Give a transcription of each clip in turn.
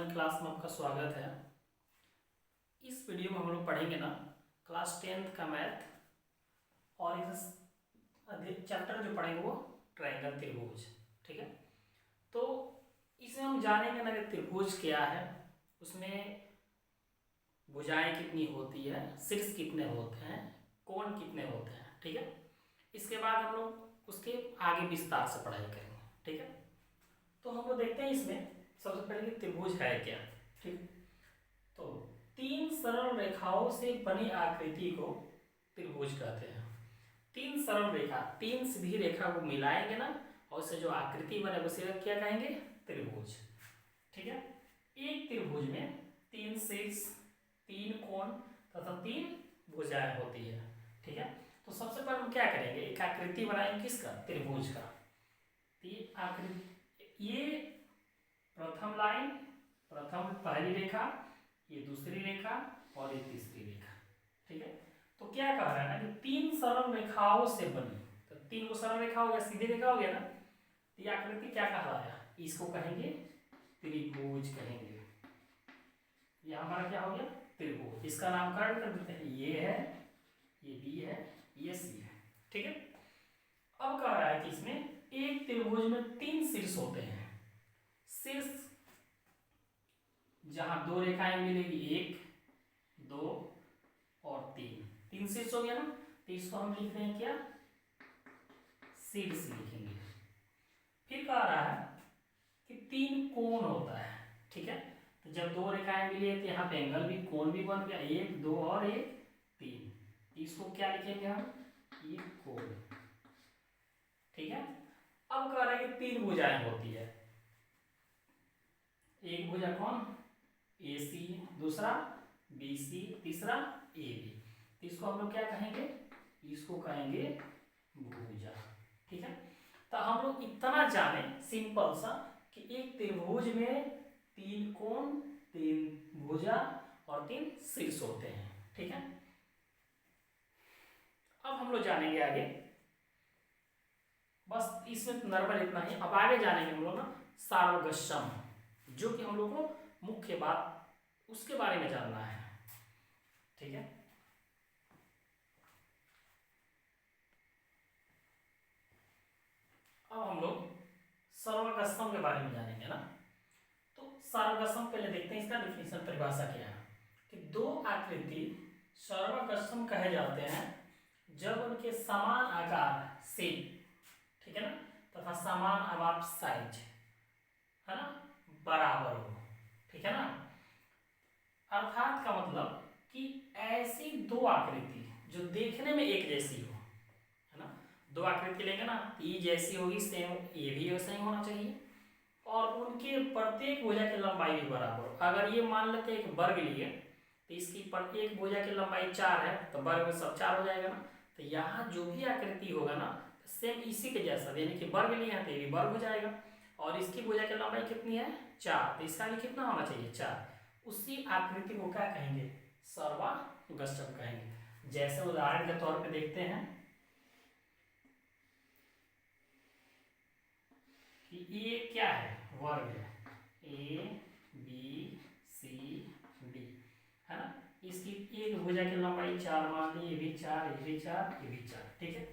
Online class में आपका स्वागत है। इस वीडियो में हम लोग पढ़ेंगे ना क्लास 10th का मैथ और इस चैप्टर जो पढ़ेंगे वो ट्रायंगल त्रिभुज। ठीक है, तो इसमें हम जानेंगे ना कि त्रिभुज क्या है, उसमें भुजाएं कितनी होती है, शीर्ष कितने होते हैं, कोण कितने होते हैं। ठीक है, इसके बाद हम लोग उसके आगे विस्तार से पढ़ाई करेंगे। ठीक है, तो हम लोग देखते हैं इसमें सबसे पहले कि त्रिभुज है क्या। ठीक, तो तीन सरल रेखाओं से बनी आकृति को त्रिभुज कहते हैं। तीन सरल रेखा, तीन सीधी रेखा को मिलाएंगे ना और उससे जो आकृति बने उसे क्या कहेंगे, त्रिभुज। ठीक है, एक त्रिभुज में तीन शीर्ष, तीन कोण तथा तीन भुजाएं होती है। ठीक है, तो सबसे पहले हम क्या करेंगे, एक आकृति बनाएंगे किसका, त्रिभुज का। तीन आकृति, ये प्रथम लाइन, प्रथम पहली रेखा, ये दूसरी रेखा और ये तीसरी रेखा। ठीक है, तो क्या कह रहा है ना कि तीन सरल रेखाओं से बनी, तो तीन को सरल रेखा हो गया, सीधी रेखा हो गया ना, तो ये आकृति क्या कहलाया, इसको कहेंगे त्रिभुज कहेंगे। ये हमारा क्या हो गया, त्रिभुज। इसका नामकरण कर देते हैं, ये है, ये बी है, ये सी है। ठीक है, अब कह रहा है कि इसमें एक त्रिभुज में तीन शीर्ष होते हैं। शीर्ष जहां दो रेखाएं मिलेगी, एक, दो और तीन, तीन शीर्ष हो गया ना, तो इसको हम लिख रहे हैं क्या, शीर्ष लिखेंगे। फिर कह रहा है कि तीन कोण होता है। ठीक है, तो जब दो रेखाएं मिली है तो यहाँ पे एंगल भी, कोण भी बन गया, एक, दो और एक, तीन। इसको क्या लिखेंगे हम, ये कोण। ठीक है, अब कह रहा है कि तीन भुजाएं होती है। एक भुजा कौन, ए सी, दूसरा बी सी, तीसरा ए बी। इसको हम लोग क्या कहेंगे, इसको कहेंगे भुजा। ठीक है, तो हम लोग इतना जाने सिंपल सा कि एक त्रिभुज में तीन कोण, तीन भुजा और तीन शीर्ष होते हैं। ठीक है, अब हम लोग जानेंगे आगे, बस इसमें नॉर्मल इतना ही। अब आगे जानेंगे हम लोग ना सार्वगशम, जो कि हम लोग को मुख्य बात उसके बारे में जानना है। ठीक है, अब हम लोग सर्वगशम के बारे में जानेंगे ना। तो सर्वगशम पहले देखते हैं, इसका डिफिनेशन, परिभाषा क्या है कि दो आकृति सर्वगशम कहे जाते हैं जब उनके समान आकार से, ठीक है ना, तथा समान आमाप साइज, है ना, बराबर हो। ठीक है ना, अर्थात का मतलब कि ऐसी दो आकृति जो देखने में एक जैसी हो, है ना, दो आकृति लेंगे ना, ई जैसी होगी सेम, ये भी वैसा ही होना चाहिए, और उनके प्रत्येक भुजा की लंबाई भी बराबर हो। अगर ये मान लेते हैं एक वर्ग लिए, तो इसकी प्रत्येक भुजा की लंबाई 4 है, तो वर्ग में सब 4 हो जाएगा ना। तो यहाँ जो भी आकृति होगा ना सेम इसी के जैसा, यानी कि वर्ग लिए हैं तो ये भी वर्ग हो जाएगा, और इसकी भुजा की लंबाई कितनी है, 4, तो इसका भी कितना होना चाहिए, 4। उसी आकृति को क्या कहेंगे, सर्वगशम कहेंगे। जैसे उदाहरण के तौर पे देखते हैं कि ये क्या है, वर्ग है, ए बी सी डी, है ना, इसकी एक भुजा की लंबाई 4 मान ली, ये भी 4, ये भी 4, ये भी 4। ठीक है,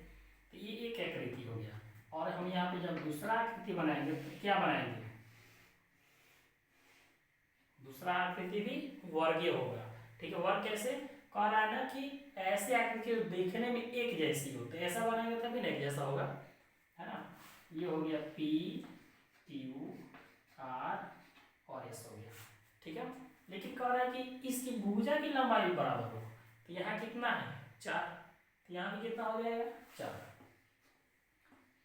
तो ये एक आकृति हो गया। और हम यहाँ पे जब दूसरा आकृति बनाएंगे तो क्या बनाएंगे, दूसरा आकृति भी वर्गीय होगा। ठीक है, वर्ग कैसे, कह रहा है ना कि ऐसे आकृति देखने में एक जैसी होती है, ऐसा बनाएंगे तभी ना एक जैसा होगा, है ना। ये हो गया पी क्यू आर और एस हो गया। ठीक है, लेकिन कह रहा है कि इसकी भुजा की लंबाई भी बराबर हो, तो यहाँ कितना है, 4, तो यहाँ भी कितना हो जाएगा, 4,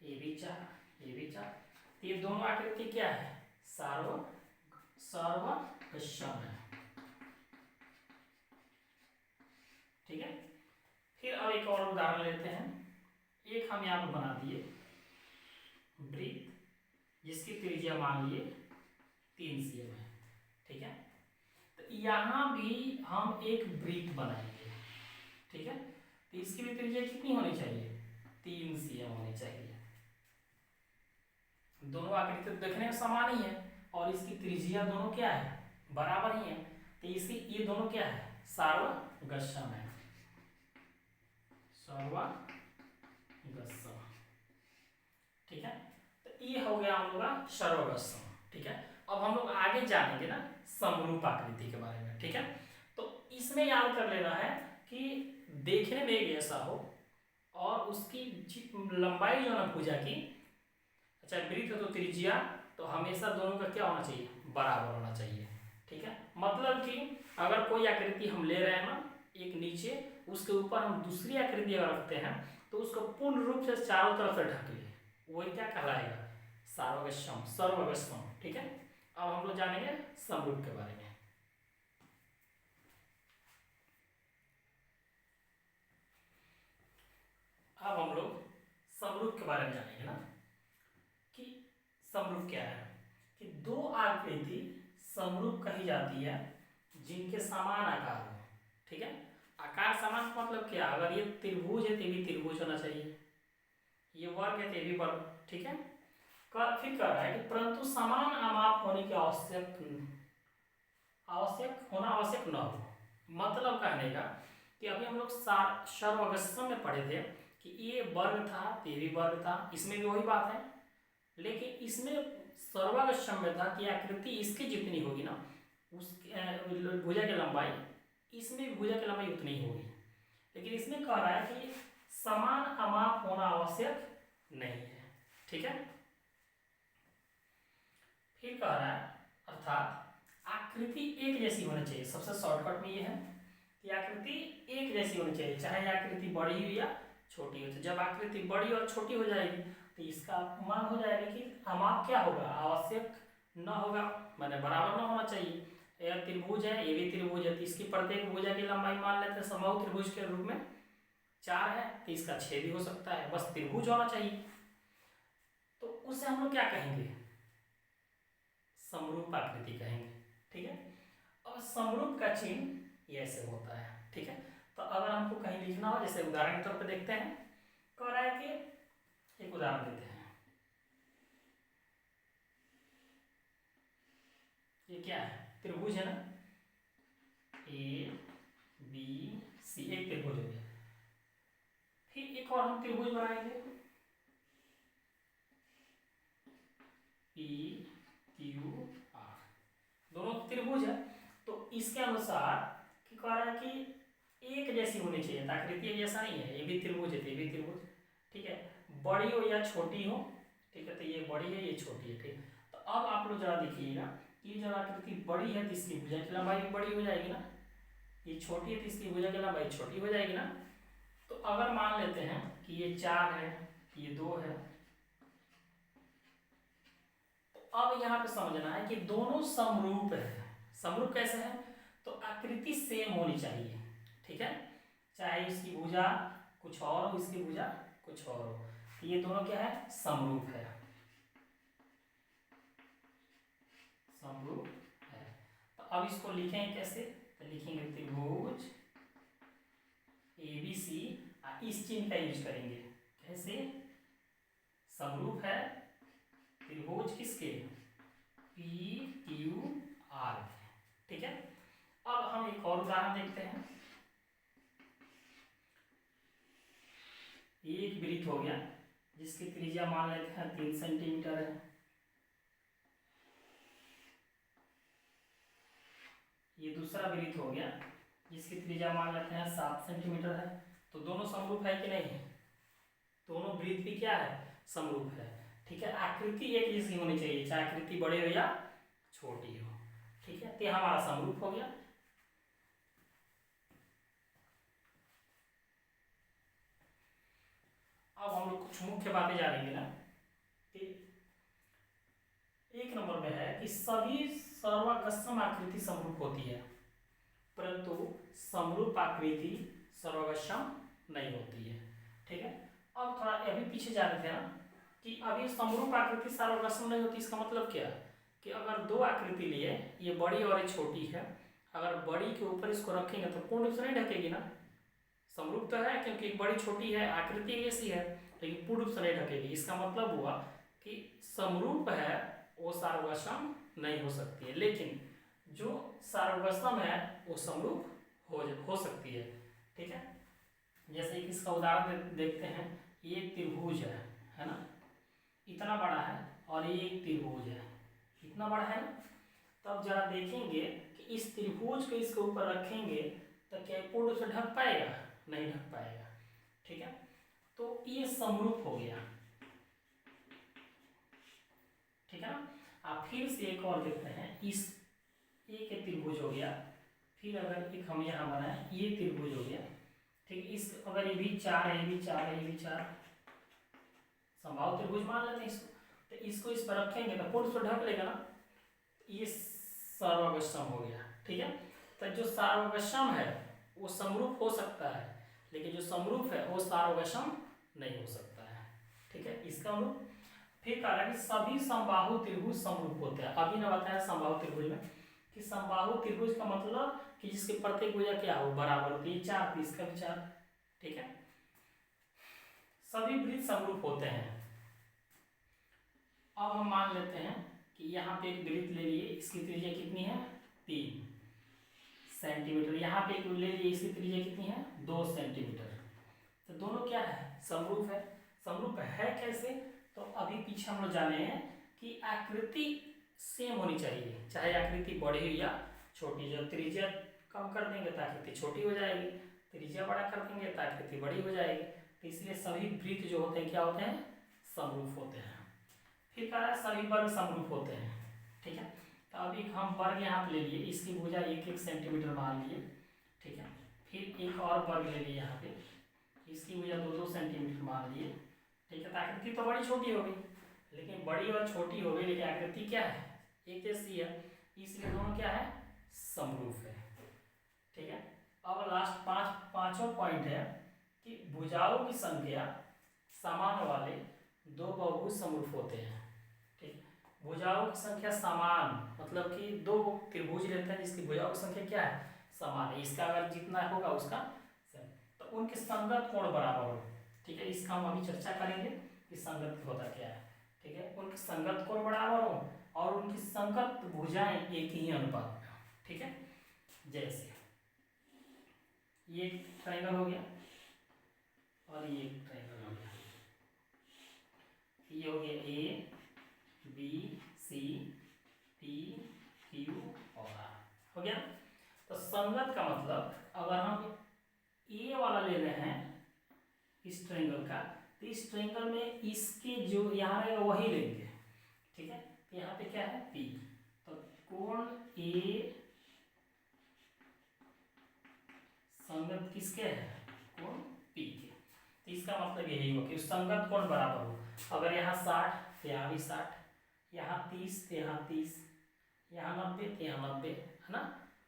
ये भी 4, ये भी 4। तो ये दोनों आकृति क्या है, सर्वगशम है। ठीक है, फिर अब एक और उदाहरण लेते हैं। एक हम यहाँ पर बना दिए वृत्त, जिसकी त्रिज्या मान लिए 3 cm है। ठीक है, तो यहाँ भी हम एक वृत्त बनाएंगे। ठीक है, तो इसकी भी त्रिज्या कितनी होनी चाहिए, 3 cm होनी चाहिए। दोनों आकृति देखने में समान ही है और इसकी त्रिज्या दोनों क्या है, बराबर ही है, तो इसी ये दोनों क्या है, सार्वगस्यम है, सर्वगस्यम। ठीक है, तो ये हो गया हम लोग का सर्वगस्यम। ठीक है, अब हम लोग आगे जानेंगे ना समरूप आकृति के बारे में। ठीक है, तो इसमें याद कर लेना है कि देखने में एक जैसा हो और उसकी लंबाई जो है ना भुजा की, अच्छा वृत्त तो त्रिज्या, तो हमेशा दोनों का क्या होना चाहिए, बराबर होना चाहिए। ठीक है, मतलब कि अगर कोई आकृति हम ले रहे हैं ना एक नीचे, उसके ऊपर हम दूसरी आकृति अगर रखते हैं तो उसको पूर्ण रूप से चारों तरफ से ढक ले, वही क्या कहलाएगा, सार्वगस्यम, सर्वगस्यम। ठीक है, अब हम लोग जानेंगे समरूप के बारे में। अब हम लोग समरूप के बारे में जानेंगे ना कि समरूप क्या है, कि दो आकृति समरूप कही जाती है जिनके समान आकार हो। ठीक है, आकार समान मतलब क्या, अगर ये त्रिभुज है तो भी त्रिभुज होना चाहिए, ये वर्ग है तो भी वर्ग। ठीक है, फिर कह रहा है कि परंतु समान आमाप होने की आवश्यक न हो। मतलब कहने का कि अभी हम लोग सर्वगस्यम में पढ़े थे कि ये वर्ग था तो ये भी वर्ग था, इसमें भी वही बात है, लेकिन इसमें सर्वगस्यम में था कि आकृति इसकी जितनी होगी ना उसकी भुजा की लंबाई, इसमें भी भुजा की लंबाई उतनी ही होगी। लेकिन इसमें कह रहा है कि समान अमाप होना आवश्यक नहीं है। ठीक है, फिर कह रहा है अर्थात आकृति एक जैसी होनी चाहिए। सबसे शॉर्टकट में ये है कि आकृति एक जैसी होनी चाहिए, चाहे आकृति बड़ी हो या छोटी हो। तो जब आकृति बड़ी और छोटी हो जाएगी तो इसका मान हो जाएगा कि अमाप क्या होगा, आवश्यक न होगा, माने बराबर न होना चाहिए। यह त्रिभुज है, ये भी त्रिभुज है, तो इसकी प्रत्येक भुजा की लंबाई मान लेते हैं समबाहु त्रिभुज के रूप में 4 है, तो इसका 6 भी हो सकता है, बस त्रिभुज होना चाहिए। तो उसे हम लोग क्या कहेंगे, समरूप आकृति कहेंगे। ठीक है, अब समरूप का चिन्ह ये ऐसे होता है। ठीक है, तो अगर हमको कहीं लिखना हो, जैसे उदाहरण के तौर पे देखते हैं, कह रहा है कि एक उदाहरण देते हैं, ये क्या है, त्रिभुज है ना, ए बी सी, एक त्रिभुज हो गया। फिर एक और हम त्रिभुज बनाएंगे, पी क्यू आर, दोनों त्रिभुज है। तो इसके अनुसार कि कह रहा है कि एक जैसी होनी चाहिए, आकृति जैसा नहीं है, ये भी त्रिभुज है, ये भी त्रिभुज। ठीक है, बड़ी हो या छोटी हो। ठीक है, तो ये बड़ी है, ये छोटी है। ठीक, तो अब आप लोग जरा देखिएगा कि जब आकृति बड़ी है तो इसकी भुजा की लंबाई भी बड़ी हो जाएगी ना, ये छोटी है तो इसकी भुजा की लंबाई छोटी हो जाएगी ना। तो अगर मान लेते हैं कि ये 4 है, ये 2 है, तो अब यहाँ पे समझना है कि दोनों समरूप है। समरूप कैसे है, तो आकृति सेम होनी चाहिए। ठीक है, चाहे इसकी भुजा कुछ और हो, इसकी भुजा कुछ और हो, तो ये दोनों क्या है, समरूप है, समरूप है। तो अब इसको लिखेंगे कैसे, तो लिखेंगे त्रिभुज ABC, इस चिन्ह का यूज करेंगे, कैसे, समरूप है त्रिभुज किसके, PQR। ठीक है, अब हम एक और उदाहरण देखते हैं। एक वृत्त हो गया जिसकी त्रिज्या मान लेते हैं 3 सेंटीमीटर है, ये दूसरा वृत्त हो गया जिसकी त्रिज्या मान लेते हैं 7 सेंटीमीटर है। तो दोनों समरूप है कि नहीं, दोनों वृत्त भी क्या है, समरूप है। ठीक है, आकृति एक जैसी होनी चाहिए, चाहे आकृति बड़ी हो या छोटी हो। ठीक है, तो हमारा समरूप हो गया। अब हम लोग कुछ मुख्य बातें जानेंगे ना, कि एक नंबर में है कि सभी सर्वगस्यम आकृति समरूप होती है, परंतु समरूप आकृति सर्वगस्यम नहीं होती है। ठीक है, अब थोड़ा अभी पीछे जा रहे थे ना कि अभी समरूप आकृति सर्वगस्यम नहीं होती, इसका मतलब क्या, कि अगर दो आकृति लिए, ये बड़ी और ये छोटी है, अगर बड़ी के ऊपर इसको रखेंगे तो पूर्ण रूप से नहीं ढकेगी ना, समरूप तो है क्योंकि बड़ी छोटी है, आकृति ऐसी है, लेकिन पूर्ण रूप से नहीं ढकेगी। इसका मतलब हुआ कि समरूप है वो सर्वगस्यम नहीं हो सकती है। लेकिन जो सार्वगसम है वो समरूप हो सकती है। ठीक है, जैसे कि इसका उदाहरण देखते हैं। ये एक त्रिभुज है ना, इतना बड़ा है, और ये एक त्रिभुज है, इतना बड़ा है ना। तब जरा देखेंगे कि इस त्रिभुज को इसके ऊपर रखेंगे तो क्या पूर्ण से ढक पाएगा? नहीं ढक पाएगा। ठीक है, तो ये समरूप हो गया। ठीक है ना। आप फिर से एक और देखते हैं। इस एक त्रिभुज हो गया, फिर अगर एक हम यहाँ बनाए, ये त्रिभुज हो गया। ठीक है, इस अगर ये भी चार है, ये भी चार है, ये भी चार, समबाहु त्रिभुज मान लेते हैं इसको। तो इसको इस पर रखेंगे तो पूर्ण से ढक लेगा ना, ये सार्वगसम हो गया। ठीक है, तो जो सार्वगसम है वो समरूप हो सकता है, लेकिन जो समरूप है वो सार्वगसम नहीं हो सकता है। ठीक है, इसका अनुरूप फिर कहा कि सभी समबाहु त्रिभुज समरूप होते हैं। अभी ने बताया समबाहु त्रिभुज में कि समबाहु त्रिभुज का मतलब कि जिसके प्रत्येक भुजा क्या हो, बराबर होती है, चार पीस का विचार। ठीक है, सभी वृत्त समरूप होते हैं। अब हम मान लेते हैं कि यहाँ पे एक वृत्त ले लिए, इसकी त्रिज्या कितनी है? 3 सेंटीमीटर। यहाँ पे एक ले लिए, इसकी त्रिज्या कितनी है? 2 सेंटीमीटर। तो दोनों क्या है? समरूप है। समरूप है कैसे? तो अभी पीछे हम लोग जाने हैं कि आकृति सेम होनी चाहिए, चाहे आकृति बड़ी हो या छोटी। जब त्रिज्या कम कर देंगे तो आकृति छोटी हो जाएगी, त्रिज्या बड़ा कर देंगे तो आकृति बड़ी हो जाएगी। तो इसलिए सभी वृत्त जो होते हैं क्या होते हैं? समरूप होते हैं। फिर कह रहा है सभी वर्ग समरूप होते हैं। ठीक है, तो अभी हम वर्ग यहाँ पे ले लिए, इसकी भुजा 1-1 सेंटीमीटर मान लिए। ठीक है, फिर एक और वर्ग ले लिए यहाँ पे, इसकी भुजा 2-2 सेंटीमीटर मान लिए। ठीक है, तो आकृति तो बड़ी छोटी हो गई, लेकिन बड़ी और छोटी हो गई, लेकिन आकृति क्या है? एक जैसी है, इसलिए दोनों क्या है? समरूप है। ठीक है, अब लास्ट पांचवा पॉइंट है कि भुजाओं की संख्या समान वाले दो बहुभुज समरूप होते हैं। ठीक, भुजाओं की संख्या समान मतलब कि दो त्रिभुज लेते हैं जिसकी भुजाओं की संख्या क्या है? समान है। इसका अगर जितना होगा उसका तो उनके संगत कोण बराबर हो। ठीक है, इसका हम अभी चर्चा करेंगे कि संगत होता क्या है। ठीक है, उनके संगत कोण बराबर हो और उनकी संगत भुजाएं एक ही अनुपात में हो। ठीक है, जैसे ये एक ट्रायंगल हो गया और ये एक ट्रायंगल हो गया। ये हो गया A B C D Q और आर हो गया। तो संगत का मतलब अगर हम ए वाला ले रहे हैं इस ट्रायंगल का, तो इस ट्रायंगल में इसके जो यहाँ रहेगा वही लेंगे। ठीक है, तो यहाँ पे क्या है? पी। तो कोण ए संगत किसके है? कोण पी के। तो इसका मतलब यही हो कि संगत कोण बराबर हो। अगर यहाँ 60 तो यहाँ भी 60, यहाँ 30 तो यहाँ 30, यहाँ 90 तो यहाँ 90, है ना।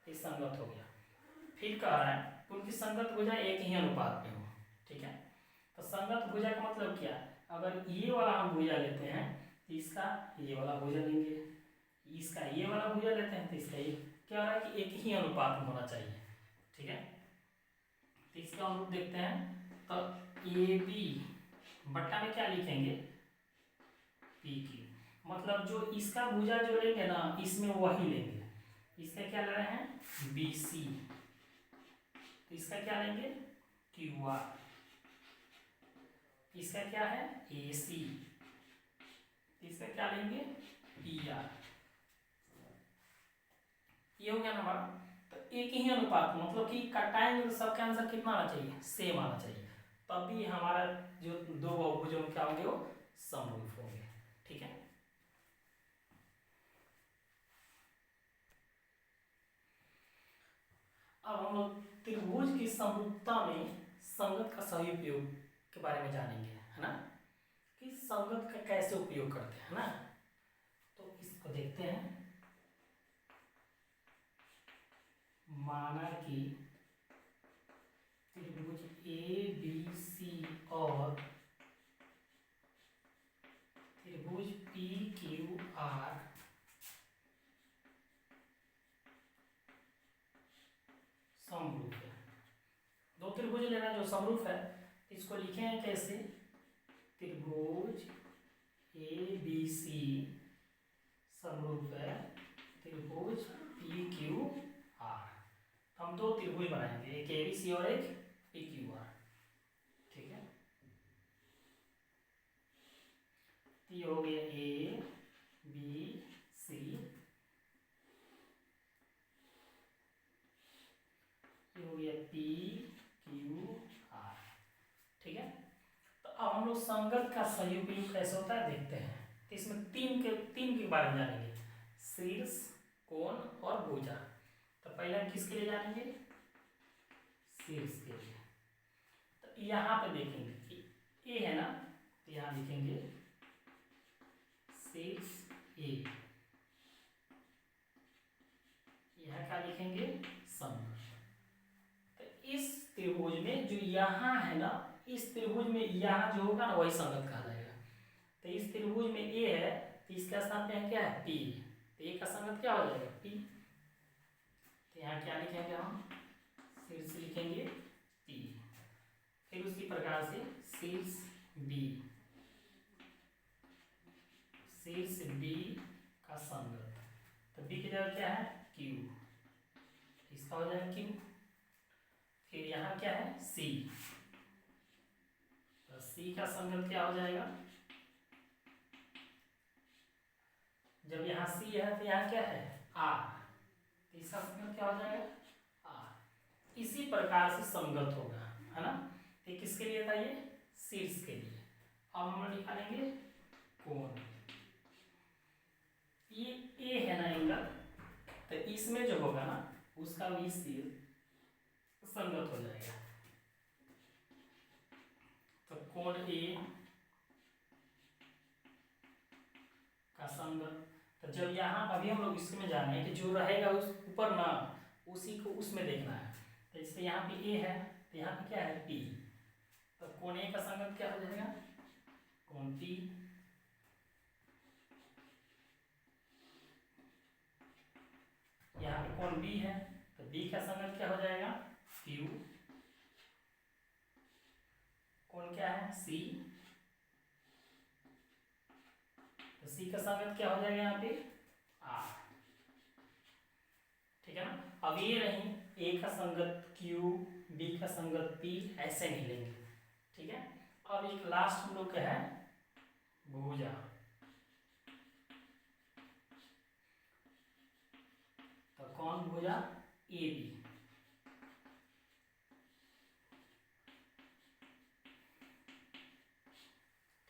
तो संगत हो गया। फिर कह रहा है उनकी संगत भुजा एक ही अनुपात में हो। ठीक है, तो संगत भुजा का मतलब क्या? अगर ये वाला हम भुजा लेते हैं तो इसका ये वाला भुजा लेंगे, इसका ये वाला भुजा लेते हैं तो इसका ये, क्या हो रहा है कि एक ही अनुपात में होना चाहिए। ठीक है, तो इसका अनुरूप देखते हैं। तो ए बी बट्टा में क्या लिखेंगे? P Q. मतलब जो इसका भुजा जो लेंगे ना इसमें वही लेंगे। इसका क्या ले रहे हैं? B C. तो इसका क्या लेंगे? Q R. इसका क्या है? A C. इसका क्या लेंगे? P R. ये हो गया ना हमारा। तो एक ही अनुपात मतलब कि काटाएंगे तो सबका आंसर कितना आना चाहिए? सेम आना चाहिए, तभी हमारा जो दो बहुभुजों क्या होंगे? वो समरूप होंगे। ठीक है, अब हम लोग त्रिभुज की समरूपता में संगत का सही उपयोग के बारे में जानेंगे, है ना, कि संगत का कैसे उपयोग करते हैं ना। तो इसको देखते हैं। माना कि त्रिभुज ए बी सी और त्रिभुज पी क्यू आर समरूप है। दो त्रिभुज लेना जो समरूप है, इसको लिखें कैसे? त्रिभुज ए बी सी समरूप है त्रिभुज पी पी क्यू आर। हम दो त्रिभुज बनाएंगे, एक ए बी सी और एक पी क्यू आर। ठीक है, ये हो गया ए बी सी, ये हो गया पी क्यू आर। ठीक है, तो अब हम लोग संगत का सही उपयोग कैसे होता है देखते हैं। तो इसमें तीन के बारे में जानेंगे, शीर्ष, कोण और भुजा। तो पहले हम किसके लिए जानेंगे, शीर्ष के लिए। तो यहाँ पे देखेंगे कि ए है ना, तो यहाँ लिखेंगे शीर्ष ए, यहाँ क्या लिखेंगे संगत। तो इस त्रिभुज में जो यहाँ है ना, इस त्रिभुज में यहाँ जो होगा ना वही संगत कहा जाएगा। तो इस त्रिभुज में ए है, तो इसका स्थान पे क्या है पी, तो ए का संगत क्या हो जाएगा पी। तो यहाँ क्या लिखेंगे हम, शीर्ष लिखेंगे पी। फिर उसी प्रकार से शीर्ष बी, शीर्ष बी का संगत, तो बी की जगह क्या है क्यू, इसका हो जाएगा क्यू। फिर यहाँ क्या है सी, तो सी का संगत क्या हो जाएगा, जब यहाँ सी है तो यहाँ क्या है आर, तो इसका संगत क्या हो जाएगा आर। इसी प्रकार से संगत होगा, है ना। ये किसके लिए था, ये शीर्ष के लिए। अब हम लोग निकालेंगे कोण। ये ए है ना एंगल, तो इसमें जो होगा ना उसका भी शीर्ष संगत हो जाएगा। तो कोण ए का संगत, तो जब यहाँ अभी हम लोग इसमें जाने हैं कि जो रहेगा उस ऊपर ना, उसी को उसमें देखना है। तो इससे यहाँ पे ए है, तो यहाँ पे क्या है पी, तो कोण ए का संगत क्या हो जाएगा कोण पी। यहाँ पे कोण बी है, तो बी का संगत क्या हो जाएगा क्यू। कोण क्या है सी, तो सी का संगत क्या हो जाएगा यहाँ पे आर। ठीक है ना। अब ये नहीं, ए का संगत क्यू, बी का संगत पी, ऐसे नहीं लेंगे। ठीक है, अब एक लास्ट हम लोग का है भुजा। तो कौन भुजा ए बी,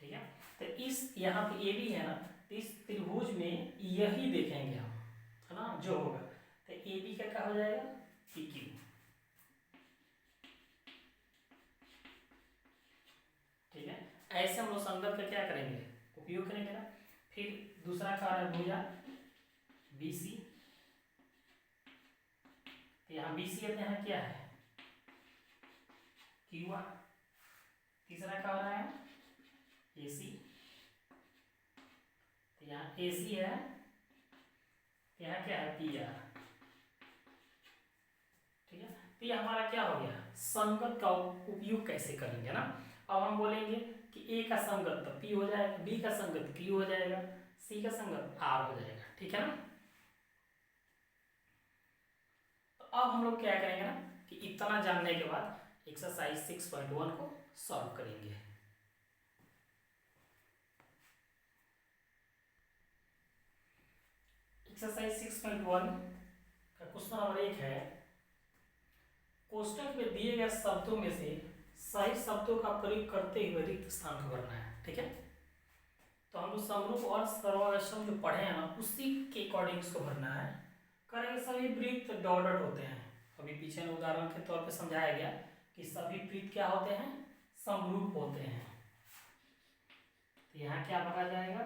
ठीक है। तो इस यहाँ पे ए बी है ना, तो इस त्रिभुज में यही देखेंगे हम, है ना जो होगा। तो ए बी का क्या हो जाएगा पी क्यू। ठीक है, ऐसे हम लोग संगत का क्या करेंगे उपयोग करेंगे ना। फिर दूसरा कार्य है भुजा बी सी, तो यहाँ बी सी है, यहाँ क्या है क्यू आर। तीसरा क्या हो रहा है ए सी, तो यहाँ ए सी है, यहाँ क्या है पी आर। ठीक है, तो ये हमारा क्या हो गया संगत का उपयोग कैसे करेंगे ना। अब हम बोलेंगे कि ए का संगत तो पी हो जाएगा, बी का संगत क्यू हो जाएगा, सी का संगत आर हो जाएगा। ठीक है ना। तो अब हम लोग क्या करेंगे ना कि इतना जानने के बाद एक्सरसाइज 6.1 को सॉल्व करेंगे। एक्सरसाइज 6.1 का क्वेश्चन नंबर 1 है, कोष्टक में दिए गए शब्दों में से सही शब्दों का प्रयोग करते हुए रिक्त स्थान को भरना है। ठीक है, तो हम लोग समरूप और सर्वनाम जो पढ़े हैं ना उसी के अकॉर्डिंग इसको भरना है। करेंगे सभी वृत्त डॉटेड होते हैं, अभी पीछे उदाहरण के तौर पे समझाया गया कि सभी वृत्त क्या होते हैं समरूप होते हैं। तो यहाँ क्या भरा जाएगा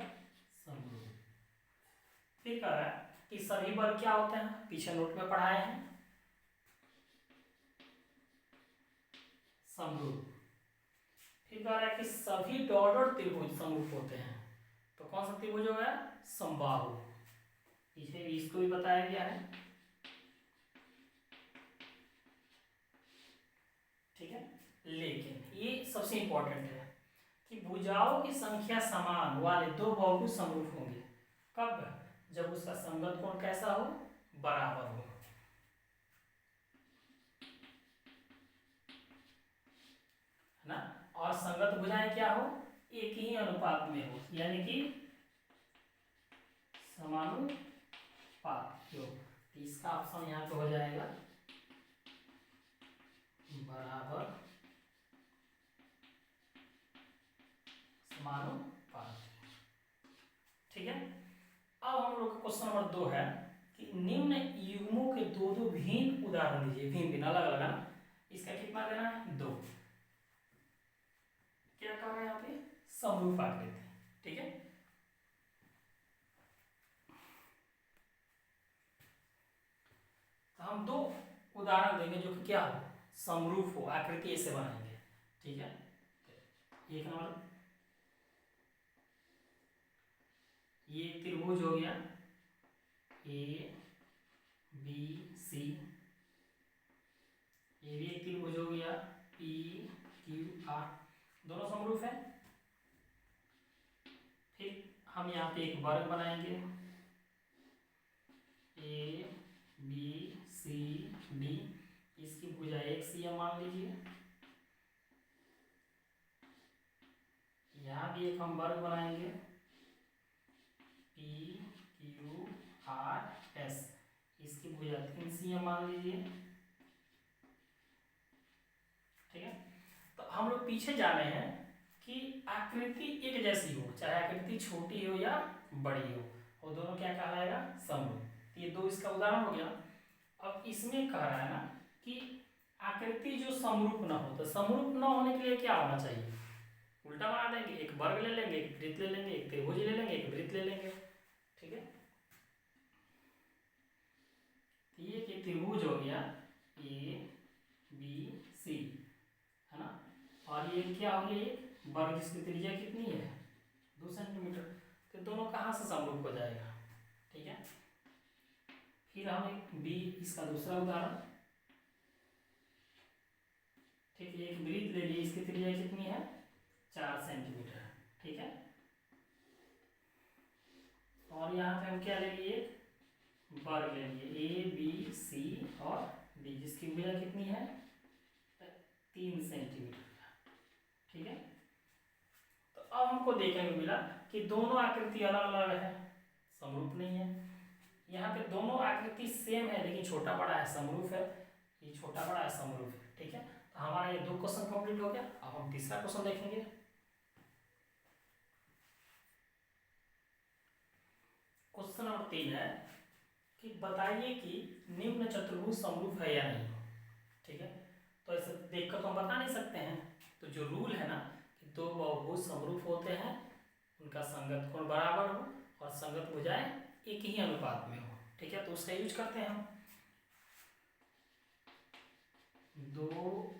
समरूप। फिर कह रहा है कि सभी वर्ग क्या होते हैं, पीछे नोट में पढ़ाए हैं समरूप। फिर कह रहा है कि सभी डॉटेड त्रिभुज समरूप होते हैं, तो कौन सा त्रिभुज होगा समबाहु। पीछे भी इसको भी बताया गया है। ठीक है, लेकिन ये सबसे इंपॉर्टेंट है कि भुजाओं की संख्या समान वाले दो बहुभुज समरूप होंगे। कब, जब उसका संगत कोण कैसा हो बराबर हो, है ना। और संगत भुजाएं क्या हो, एक ही अनुपात में हो, यानी कि समानुपात हो। तो इसका ऑप्शन यहाँ पे हो जाएगा बराबर समानुपात। ठीक है। अब हम लोग का क्वेश्चन नंबर 2 है कि निम्न युग्मों के दो दो भिन्न उदाहरण दीजिए, भिन्न भिन्न अलग अलग ना। इसका कितना देना है, 2। क्या कह रहे हैं यहाँ पे, समरूप आकृति। ठीक है। तो हम 2 उदाहरण देंगे जो कि क्या हो, समरूप हो, आकृति ऐसे बनाएंगे। ठीक है। एक नंबर, ये त्रिभुज हो गया ए बी सी, ये भी एक त्रिभुज हो गया पी क्यू आर, दोनों समरूप है। फिर हम यहाँ पे एक वर्ग बनाएंगे ए बी सी डी, इसकी भुजा एक सी मान लीजिए। यहाँ भी एक हम वर्ग बनाएंगे पी क्यू आर एस, इसकी भुजा 3 सी मान लीजिए। ठीक है। तो हम लोग पीछे जा रहे हैं कि आकृति एक जैसी हो, चाहे आकृति छोटी हो या बड़ी हो, और दोनों क्या कहलाएगा, समरूप। ये 2 इसका उदाहरण हो गया। अब इसमें कह रहा है ना कि आकृति जो समरूप न हो, तो समरूप न होने के लिए क्या होना चाहिए, उल्टा बना देंगे, एक वर्ग ले लेंगे, एक वृत्त ले लेंगे, एक त्रिभुज ले लेंगे, एक वृत्त ले लेंगे। ठीक है। ये एक त्रिभुज हो गया ए बी सी, है ना। और ये क्या हो गया, एक वर्ग जिसकी त्रिज्या कितनी है, 2 सेंटीमीटर। तो दोनों कहाँ से समरूप हो जाएगा। ठीक है। फिर हम एक बी, इसका दूसरा उदाहरण, ठीक है, एक वृत्त ले लिए, इसकी त्रिज्या कितनी है, 4 सेंटीमीटर। ठीक है। और यहाँ पे हम क्या ले लिए, वर्ग ले लिए ए बी सी और डी, जिसकी भुजा कितनी है, 3 सेंटीमीटर। ठीक है। तो अब हमको देखने को मिला कि दोनों आकृति अलग अलग है, समरूप नहीं है। यहाँ पे दोनों आकृति सेम है लेकिन छोटा बड़ा है, समरूप है। ये छोटा बड़ा है, समरूप है। ठीक है। तो हमारा ये 2 क्वेश्चन कंप्लीट हो गया। अब हम तीसरा क्वेश्चन देखेंगे। क्वेश्चन नंबर 3 है कि बताइए कि निम्न चतुर्भुज समरूप है या नहीं। ठीक है। तो ऐसे देखकर तो हम बता नहीं सकते हैं, तो जो रूल है ना कि 2 बहुभुज समरूप होते हैं, उनका संगत कोण बराबर हो और संगत भुजाएं एक ही अनुपात में हो। ठीक है। तो उसका यूज करते हैं हम। 2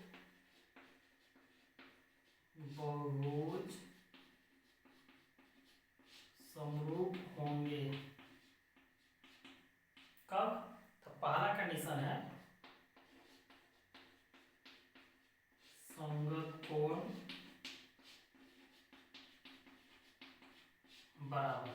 बहुभुज समरूप होंगे कब, तो पहला कंडीशन है संगत कोण बराबर हो।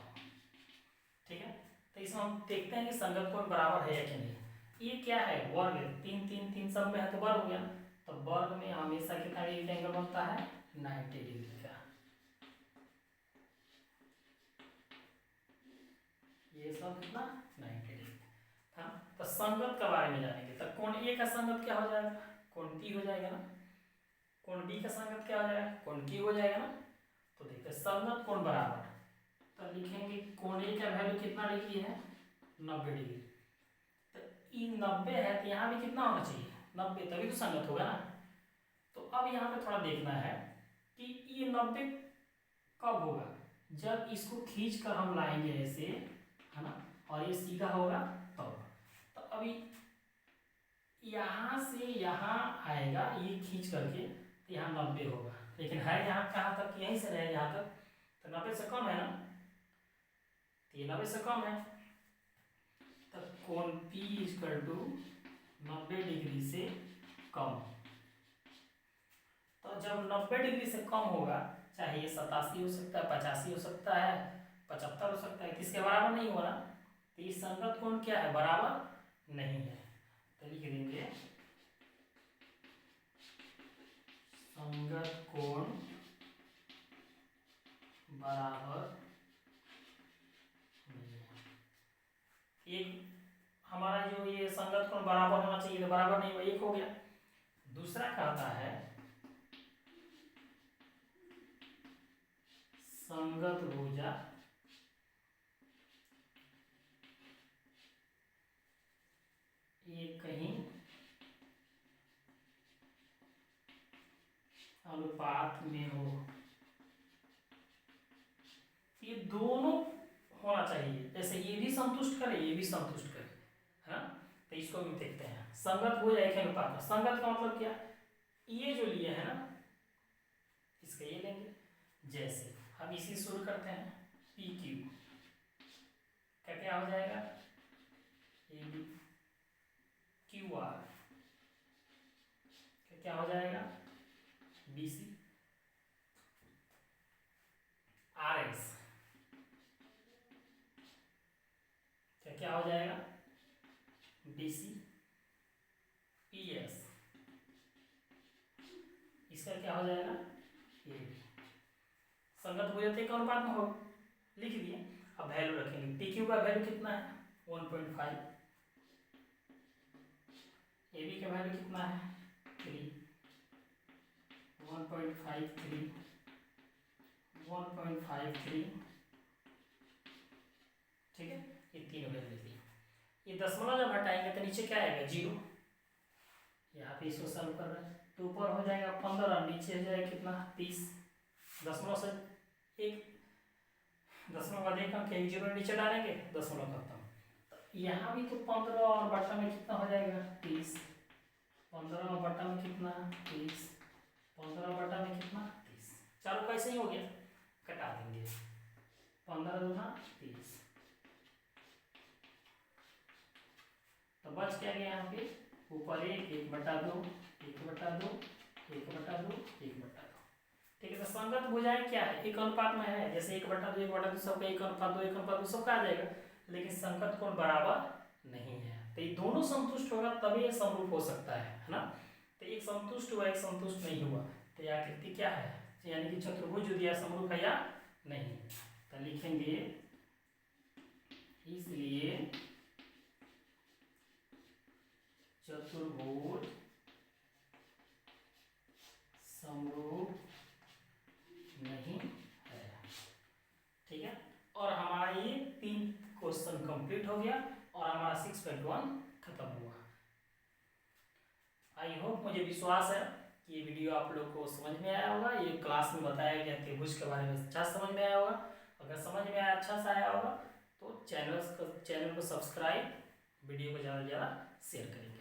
ठीक है। तो इसमें हम देखते हैं कि संगत कोण बराबर है या कि नहीं। ये क्या है, वर्ग, 3 3 3 सब में है तो वर्ग हो गया। तो वर्ग में हमेशा कितना डिग्री एंगल बनता है, 90 डिग्री का। ये सब कितना, 90 डिग्री। हाँ। तो संगत के बारे में जानेंगे। तो कोण ए का संगत क्या हो जाएगा, कोण पी हो जाएगा ना। कोण बी का संगत क्या हो जाएगा, कोण क्यू हो जाएगा ना। तो देखते संगत कोण बराबर, तो लिखेंगे कोण ए का वैल्यू कितना डिग्री है, 90 डिग्री। तो ये 90 है तो यहाँ भी कितना होना चाहिए, 90, तभी तो संगत होगा ना। तो अब यहाँ पे थोड़ा देखना है कि ये 90 कब होगा, जब इसको खींच कर हम लाएंगे ऐसे, है ना, और ये सीधा होगा तो अभी यहाँ से यहाँ आएगा ये खींच करके, तो यहाँ 90 होगा, लेकिन है यहाँ कहाँ तक, यहीं से रहे यहाँ तक, तो 90 से कम है ना, तो ये 90 से कम है। तो कोण P = 90 डिग्री से कम। तो जब 90 डिग्री से कम होगा, चाहे ये 87 हो सकता है, 85 हो सकता है, 75 हो सकता है, किसके बराबर नहीं होगा ना, तो इस संगत कोण क्या है, बराबर नहीं है। तो लिख देंगे संगत कोण बराबर नहीं है। एक हमारा जो ये संगत कोण बराबर होना चाहिए, तो बराबर नहीं हुआ, एक हो गया। दूसरा कहता है संगत भुजा एक कहीं अनुपात में हो। ये दोनों होना चाहिए, जैसे ये भी संतुष्ट करे ये भी संतुष्ट करे, है ना। तो इसको भी देखते हैं। संगत भुजा एक अनुपात में, संगत का मतलब क्या, ये जो लिए है ना इसका ये लेंगे। जैसे हम इसी शुरू करते हैं, पी क्यू का क्या हो जाएगा, ए बी, क्यू आर का क्या हो जाएगा, बी सी, आर एस का क्या हो जाएगा, बी सी, ई एस इसका क्या हो जाएगा, ए बी। संगत भुजा एक अनुपात में हो, लिख दिए। अब वैल्यू रखेंगे, पी क्यू का वैल्यू कितना है 1.5, ए बी का वैल्यू कितना है 3, 1.53, 1.53, ठीक है। ये तीनों वैल्यू दी। ये दशमलव जब हटाएंगे तो नीचे क्या आएगा, 0। यहाँ पे इसको सॉल्व कर रहे हैं तो ऊपर हो जाएगा 15, नीचे हो जाएगा कितना 30। दशमलव से एक दशमलव का देखा क्या, 0 नीचे डालेंगे दशमलव खत्म। तो यहाँ भी तो 15 और बटा में कितना हो जाएगा 30, 15 और बटा में कितना 30, 15 बटा में कितना 30। चलो कैसे ही हो गया, कटा देंगे, 15 दूना 30। तो बच क्या गया यहाँ पे, ऊपर 1/2, 1/2, 1/2, 1/2, ठीक है। तो संगत भुजाएं क्या है, एक अनुपात में है, जैसे 1/2, 1/2 सबका 1/2, 1/2 सबका आ जाएगा। लेकिन संगत कोण बराबर नहीं है, तो ये दोनों संतुष्ट होगा तभी ये समरूप हो सकता है ना। तो एक संतुष्ट हुआ एक संतुष्ट नहीं हुआ, तो यह आकृति क्या है, यानी कि चतुर्भुज दिया समरूप है या नहीं। तो लिखेंगे इसलिए चतुर्भुज समरूप नहीं है, ठीक है। और हमारा ये 3 क्वेश्चन कंप्लीट हो गया और हमारा 6.1 खत्म हुआ। आई होप, मुझे विश्वास है कि ये वीडियो आप लोग को समझ में आया होगा। ये क्लास में बताया गया त्रिभुज के बारे में अच्छा समझ में आया होगा। अगर समझ में आया, अच्छा सा आया होगा तो चैनल को सब्सक्राइब, वीडियो को ज़्यादा से ज़्यादा शेयर करेंगे।